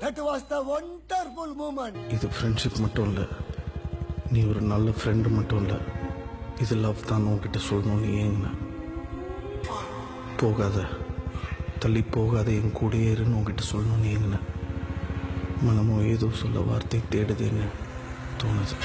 That was the wonderful moment. இது friendship மட்டும் இல்லை, நீ ஒரு நல்ல ஃப்ரெண்டு மட்டும் இல்லை, இது லவ் தான் உன்கிட்ட சொல்லணும்னு ஏங்கின. போகாத, தள்ளி போகாத, என் கூடயே இருன்னு உன்கிட்ட சொல்லணும்னு ஏங்கின. மனமோ ஏதோ சொல்ல வார்த்தை தேடுதுன்னு தோணுது.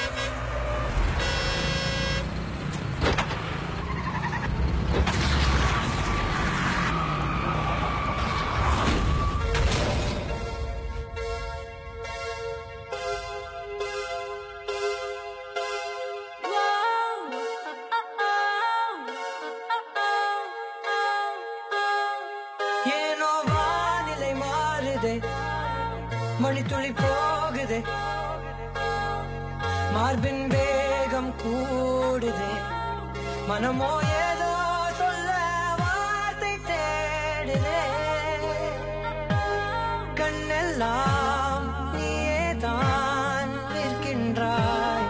ஏனோ வானிலை மாறுதே, மணித்துளி போகுதே, மார்பின் வேகம் கூடுதே, மனமோ ஏதோ சொல்ல வார்த்தை தேடுதே. கண்ணெல்லாம் நீயேதான் நிற்கின்றாய்,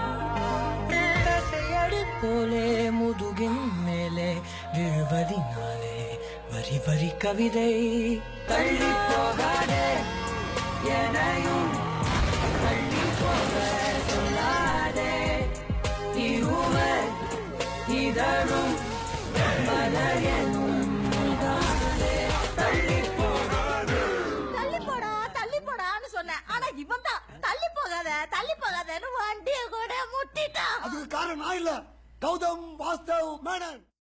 தசையடி போலே முதுகின் மேலே விழுவதினாலே வரி வரி கவிதை. தள்ளி போகாதே, எனையும் தள்ளி போக சொல்லாதே. இருவர் இதழும் மலர் எனும் முகாதே. தள்ளி போகாதே. தள்ளி போடா தள்ளி போடான்னு சொன்னேன். ஆனா இவன் தான் தள்ளி போகாதன்னு வண்டியை கூட முட்டிட்டான். அதுக்கு காரணம் நான் இல்ல, கௌதம் வாஸ்தவ் மேனன்.